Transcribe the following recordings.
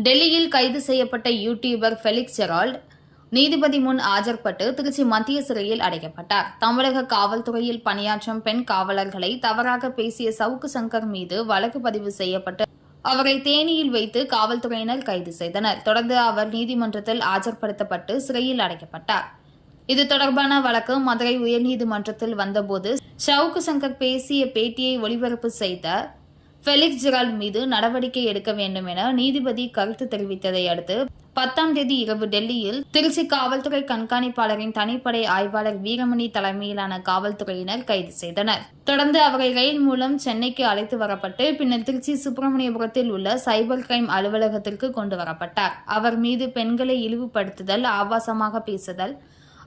டெல்லியில் கைது செய்யப்பட்ட யூடியூபர் ஃபெலிக்ஸ் ஜெரால்ட் நீதிபதி முன் ஆஜர்பட்டு திருச்சி மத்திய சிறையில் அடைக்கப்பட்டார். தமிழக காவல்துறையில் பணியாற்றும் பெண் காவலர்களை தவறாக பேசிய சவுக்கு சங்கர் மீது வழக்கு பதிவு செய்யப்பட்டு அவரை தேனியில் வைத்து காவல்துறையினர் கைது செய்தனர். தொடர்ந்து அவர் நீதிமன்றத்தில் ஆஜர்படுத்தப்பட்டு சிறையில் அடைக்கப்பட்டார். இது தொடர்பான வழக்கு மதுரை உயர்நீதிமன்றத்தில் வந்தபோது சவுக்கு சங்கர் பேசிய பேட்டியை ஒளிபரப்பு செய்த ஃபெலிக்ஸ் ஜெரால்ட் மீது நடவடிக்கை எடுக்க வேண்டும் என நீதிபதி கருத்து தெரிவித்ததை அடுத்து 10ஆம் தேதி இரவு டெல்லியில் திருச்சி காவல்துறை கண்காணிப்பாளரின் தனிப்படை ஆய்வாளர் வீரமணி தலைமையிலான காவல்துறையினர் கைது செய்தனர். தொடர்ந்து அவரை ரயில் மூலம் சென்னைக்கு அழைத்து வரப்பட்டு பின்னர் திருச்சி சுப்பிரமணியபுரத்தில் உள்ள சைபர் கிரைம் அலுவலகத்திற்கு கொண்டு வரப்பட்டார். அவர் மீது பெண்களை இழிவுபடுத்துதல், ஆபாசமாக பேசுதல்,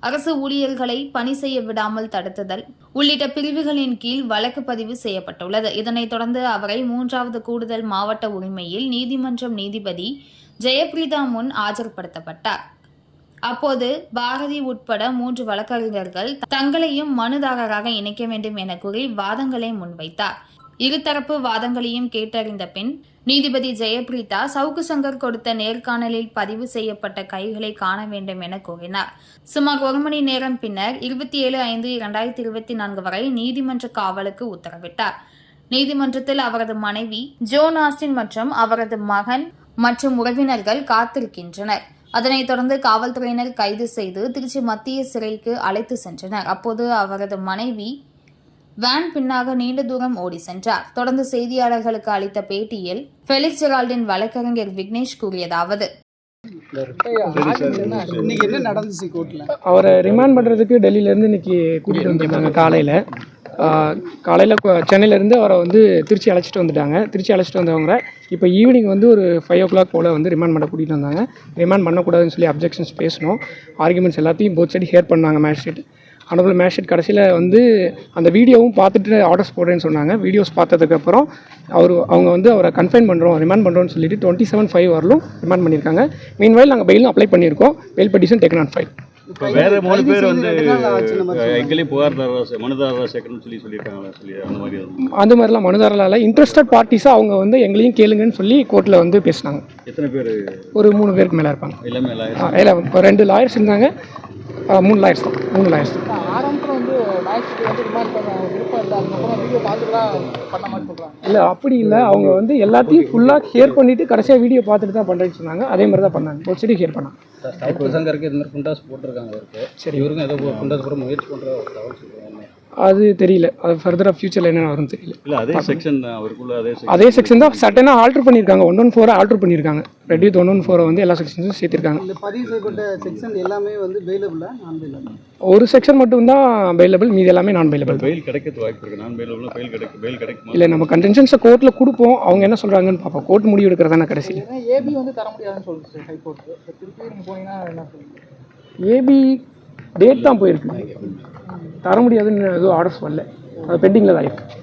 அரசு ஊழியர்களை பணி செய்ய விடாமல் தடுத்தல் உள்ளிட்ட பிரிவுகளின் கீழ் வழக்கு பதிவு செய்யப்பட்டுள்ளது. இதனைத் தொடர்ந்து அவரை 3வது கூடுதல் மாவட்ட உரிமையில் நீதிமன்றம் நீதிபதி ஜெயபிரீதா முன் ஆஜர்படுத்தப்பட்டார். அப்போது பாரதி உட்பட 3 வழக்கறிஞர்கள் தங்களையும் மனுதாரராக இணைக்க வேண்டும் என கூறி வாதங்களை முன்வைத்தார். இருதரப்பு வாதங்களையும் கேட்டறிந்த பின் நீதிபதி ஜெயபிரீதா சவுக்கு சங்கர் கொடுத்த நேர்காணலில் பதிவு செய்யப்பட்ட கைகளை காண வேண்டும் என கூறினார். சுமார் 1 மணி நேரம் பின்னர் 27/5/2024 வரை நீதிமன்ற காவலுக்கு உத்தரவிட்டார். நீதிமன்றத்தில் அவரது மனைவி ஜோன் ஆஸ்டின் மற்றும் அவரது மகன் மற்றும் உறவினர்கள் காத்திருக்கின்றனர். அதனைத் தொடர்ந்து காவல்துறையினர் கைது செய்து திருச்சி மத்திய சிறைக்கு அழைத்து சென்றனர். அப்போது அவரது மனைவி வேன் பின்னாக நீண்ட தூரம் ஓடி சென்றார். தொடர்ந்து செய்தியாளர்களுக்கு அளித்த பேட்டியில் ஃபெலிக்ஸ் ஜெரால்டின் வழக்கறிஞர் விக்னேஷ் கூறியதாவது: அவரை ரிமாண்ட் பண்ணுறதுக்கு டெல்லியிலேருந்து இன்னைக்கு கூட்டிகிட்டு வந்திருந்தாங்க. காலையில் சென்னையிலேருந்து அவரை திருச்சி அழைச்சிட்டு வந்துட்டாங்க. திருச்சி அழைச்சிட்டு வந்தவங்க இப்போ ஈவினிங் ஒரு 5 o'clock போல் ரிமாண்ட் பண்ண கூட்டிகிட்டு வந்தாங்க. ரிமாண்ட் பண்ணக்கூடாதுன்னு சொல்லி அப்ஜெக்ஷன்ஸ் பேசணும். ஆர்குமெண்ட்ஸ் எல்லாத்தையும் போத் சைடு ஹியர் பண்ணாங்க மேஜிஸ்ட்ரேட். ஆனபிள் மேஜிஸ்ட்ரேட் கடைசியில் அந்த வீடியோவும் பார்த்துட்டு ஆர்டர்ஸ் போடுறேன்னு சொன்னாங்க. வீடியோஸ் பார்த்ததுக்கப்புறம் அவங்க அவரை கன்ஃபைன் பண்ணுறோம், ரிமாண்ட் பண்ணுறோன்னு சொல்லிட்டு 27/5 வரலும் ரிமாண்ட் பண்ணியிருக்காங்க. மீன்வைல் நாங்கள் பெயிலும் அப்ளை பண்ணியிருக்கோம். Bail petition taken on file. இப்போ வேறு 3 பேர் எங்கேயும் மனுதாரராக சேர்க்கணும்னு சொல்லியிருக்காங்க. அந்த மாதிரிலாம் மனுதாரரால் இன்ட்ரெஸ்டட் பார்ட்டிஸாக அவங்க எங்களையும் கேளுங்கன்னு சொல்லி கோர்ட்டில் பேசினாங்க. எத்தனை பேர்? ஒரு 3 பேருக்கு மேலே இருப்பாங்க. எல்லாமே இப்போ 2 லாயர்ஸ் இருந்தாங்க. 3 லாயர்ஸ் தான். 3 லாயர்ஸ் தான். இல்லை அப்படி இல்லை, அவங்க எல்லாத்தையும் ஃபுல்லாக ஹியர் பண்ணிவிட்டு கடைசியாக வீடியோ பார்த்துட்டு தான் பண்ணுறேன்னு சொன்னாங்க. அதே மாதிரி தான் பண்ணாங்க. ஒரு சைடு ஹியர் பண்ணாங்க. சங்கருக்கு இது மாதிரி குண்டாஸ் போட்டிருக்காங்க. சரி, இவருக்கும் ஏதோ குண்டாஸ் போட முயற்சி பண்ணுற தகவல் சொல்லுவாங்க. அது தெரியல. அது ஃபர்தராக ஃபியூச்சரில் என்ன வரும்னு தெரியல. இல்லை அதே செக்ஷன் தான் அவருக்குள்ள அதே செக்ஷன் தான் சட்டனாக ஆல்ட்ரு பண்ணியிருக்காங்க. 114 ஆல்ட்ரு பண்ணியிருக்காங்க. ரெடி 114 எல்லா செக்ஷன்ஸும் சேர்த்திருக்காங்க. இந்த பதிவு செய்யப்பட்ட செக்ஷன் எல்லாமே பெயிலபிளா நான் பெயிலபிள்? ஒரு செக்ஷன் மட்டும் தான் பெயிலபிள், மீதி எல்லாமே நான் பெயிலபிள். பெயில் கிடைக்கிறது வாய்ப்பு இருக்குது. நான் பெயிலபிள் பெயில் கிடைக்கும். இல்லை, நம்ம கண்டென்ஷன்ஸை கோர்ட்டில் கொடுப்போம். அவங்க என்ன சொல்கிறாங்கன்னு பார்ப்போம். கோர்ட் முடிவு எடுக்கிறதான கடைசியில். ஏபி தர முடியாதுன்னு சொல்லுது ஹைகோர்ட். திருப்பி நீங்கள் போனீங்கன்னா என்ன சொல்லுங்கள்? ஏபி டேட் தான் போயிருக்கு. தர முடியாதுன்னு எதுவும் ஆர்டர்ஸ் வரல. அது பெண்டிங்கில் தான் இருக்குது.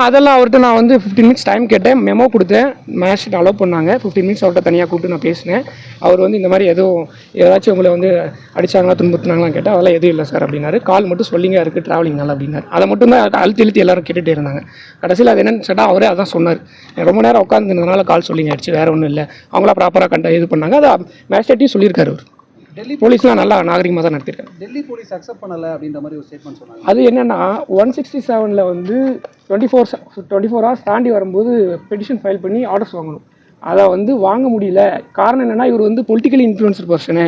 அதெல்லாம் அவர்கிட்ட நான் 15 minutes டைம் கேட்டேன். மெமோ கொடுத்தேன். மேஜிஸ்ட்ரேட் அலோவ் பண்ணாங்க. 15 minutes அவர்கிட்ட தனியாக கூப்பிட்டு நான் பேசினேன். அவர் இந்த மாதிரி ஏதாச்சும் உங்களை அடித்தாங்களா, துன்புறுத்தினாங்களாம் கேட்டால் அதெல்லாம் எதுவும் இல்லை சார் அப்படின்னாரு. கால் மட்டும் சொல்லிங்க இருக்குது ட்ராவலிங்னால அப்படின்னாரு. அதை மட்டும் தான் அழுத்தி எல்லாரும் கேட்டுகிட்டே இருந்தாங்க. கடைசியில் அது என்னன்னு கேட்டால் அவரே அதான் சொன்னார். ரொம்ப நேரம் உட்காந்துருந்ததுனால கால் சொல்லிங்க ஆயிடுச்சு, வேறு ஒன்றும் இல்லை. அவங்களா ப்ராப்பராக இது பண்ணாங்க. அதை மேஜிஸ்ட்ரேட்டையும் சொல்லியிருக்காரு. அவர் டெல்லி போலீஸ்லாம் நல்லா நாகரிகமாக தான் நடத்திருக்காங்க. டெல்லி போலீஸ் அக்செப்ட் பண்ணலை அப்படின்ற மாதிரி ஒரு ஸ்டேட்மெண்ட் சொன்னாங்க. அது என்னென்னா 167 24 hours தாண்டி வரும்போது பெட்டிஷன் ஃபைல் பண்ணி ஆர்டர்ஸ் வாங்கணும். அதை வாங்க முடியல. காரணம் என்னென்னா இவர் பொலிட்டிக்கலி இன்ஃப்ளூயன்ஸ்டு பர்சனு.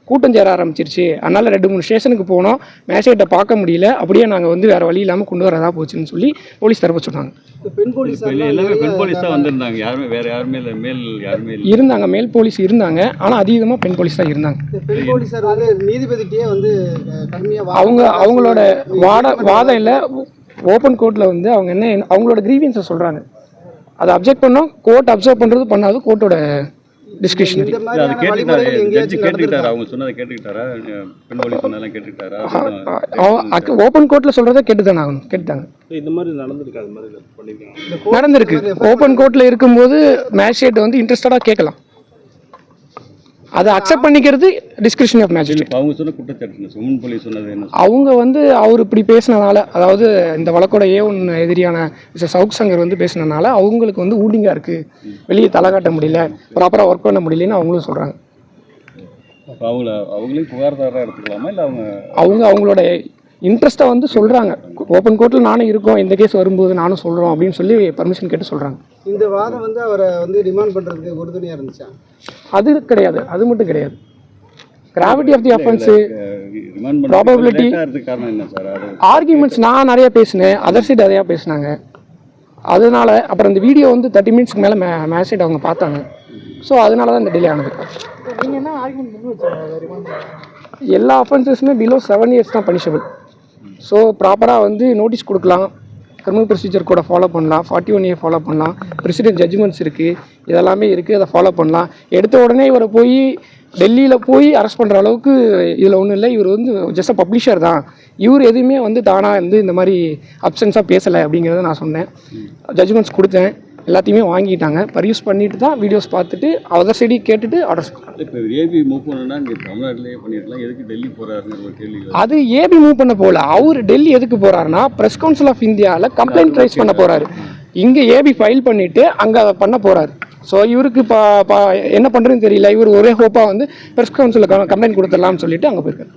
கூட்டம் சேர ஆரம்பிச்சிருச்சு. அதனால் 2-3 ஸ்டேஷனுக்கு போனோம். மேஜிஸ்ட்ரேட்டை பார்க்க முடியல. அப்படியே நாங்கள் வேறு வழி இல்லாமல் கொண்டு வரதா போச்சுன்னு சொல்லி போலீஸ் தரப்பு சொன்னாங்க. பெண் போலீஸ் வந்திருந்தாங்க. யாருமே வேறு யாருமே இல்லை, மேல் யாருமே இருந்தாங்க. மேல் போலீஸ் இருந்தாங்க. ஆனால் அதிகமாக பெண் போலீஸ் தான் இருந்தாங்க. பெண் போலீஸார் நீதிபதிக்கே அவங்களோட வாதம் இல்லை. ஓப்பன் கோர்ட்டில் அவங்க என்ன அவங்களோட கிரீவியன்ஸை சொல்கிறாங்க. அதை அப்ஜெக்ட் பண்ணோம். கோர்ட் அப்சர்வ் பண்ணுறது பண்ணாது கோர்ட்டோட டிஸ்கஷன். ஓப்பன் கோர்ட்ல சொல்றதை கேட்டுதான் ஆகணும். கேட்டுட்டாங்க. நடந்திருக்கு. ஓப்பன் கோர்ட்ல இருக்கும்போது மேஜிஸ்ட்ரேட் இன்ட்ரெஸ்டடா கேட்கலாம். அதை அக்செப்ட் பண்ணிக்கிறது டிஸ்கிரிப்ஷன் ஆஃப் மேஜிஸ்ட்ரேட். இப்போ அவங்க சொன்ன குற்றச்சாட்டு சுமன் போலீஸ் சொன்னது என்ன? அவங்க வந்து அவர் இப்படி பேசினனால, அதாவது இந்த வழக்கோட A1 எதிரியான மிஸ்டர் சவுக் சங்கர் வந்து பேசினனால அவங்களுக்கு வந்து ஊடிங்காக இருக்குது, வெளியே தலை காட்ட முடியல, ப்ராப்பராக ஒர்க் பண்ண முடியலன்னு அவங்களும் சொல்கிறாங்க. அவங்களையும் புகார்தாராக எடுத்துக்கலாமா இல்லை அவங்களோட இன்ட்ரெஸ்ட்டை வந்து சொல்கிறாங்க. ஓப்பன் கோர்ட்டில் நானும் இருக்கோம், இந்த கேஸ் வரும்போது நானும் சொல்கிறோம் அப்படின்னு சொல்லி பர்மிஷன் கேட்டு சொல்கிறாங்க. இந்த வாதம் வந்து அவரை வந்து ரிமாண்ட் பண்ணுறதுக்கு உறுதுணையாக இருந்துச்சா? அது கிடையாது, அது மட்டும் கிடையாது. Gravity of the offence, probability, காரணம் என்ன சார்? ஆர்கியூமெண்ட்ஸ் நான் நிறைய பேசினேன், அதர் சைடு நிறையா பேசினாங்க. அதனால அப்புறம் இந்த வீடியோ வந்து 30 மினிட்ஸ்க்கு மேலே மேஜிஸ்ட்ரேட் அவங்க பார்த்தாங்க. ஸோ அதனால தான் இந்த டிலே ஆனது. நீங்கள் என்ன ஆர்குமெண்ட் பண்ணி வச்சாங்க? எல்லா அஃபென்சஸுமே பிலோ 7 இயர்ஸ் தான் பனிஷபிள். ஸோ ப்ராப்பராக வந்து நோட்டீஸ் கொடுக்கலாம், கிரிமினல் ப்ரொசீஜர் கூட ஃபாலோ பண்ணலாம், 41A ஃபாலோ பண்ணலாம், பிரசிடென்ட் ஜட்ஜ்மெண்ட்ஸ் இருக்குது, இதெல்லாமே இருக்குது, அதை ஃபாலோ பண்ணலாம். எடுத்த உடனே இவரை போய் டெல்லியில் போய் அரெஸ்ட் பண்ணுற அளவுக்கு இதில் ஒன்றும் இல்லை. இவர் வந்து ஜஸ்ட் அ பப்ளிஷர் தான். இவர் எதுவுமே வந்து தானாக வந்து இந்த மாதிரி அப்சன்ஸாக பேசலை அப்படிங்கிறத நான் சொன்னேன். ஜட்ஜ்மெண்ட்ஸ் கொடுத்தேன், எல்லாத்தையுமே வாங்கிட்டாங்க. பர்யூஸ் பண்ணிட்டு தான் வீடியோஸ் பார்த்துட்டு அதர் சைடு கேட்டுட்டு ஆர்டர்ஸ். இப்போ ஏபி மூவ் பண்ணணும்னா இங்கே தமிழ்நாட்டிலேயே பண்ணிடலாம், எதுக்கு டெல்லி போகிறாருன்னு ஒரு கேள்வி. அது ஏபி மூவ் பண்ண போகல. அவர் டெல்லி எதுக்கு போகிறாருன்னா ப்ரெஸ் கவுன்சில் ஆஃப் இந்தியாவில் கம்ப்ளைண்ட் ரைஸ் பண்ண போகிறாரு. இங்கே ஏபி ஃபைல் பண்ணிவிட்டு அங்கே பண்ண போகிறாரு. ஸோ இவருக்கு என்ன பண்ணுறதுன்னு தெரியல. இவர் ஒரே ஹோப்பாக வந்து ப்ரெஸ் கவுன்சிலில் கம்ப்ளைண்ட் கொடுத்துடலாம்னு சொல்லிட்டு அங்கே போயிருக்காரு.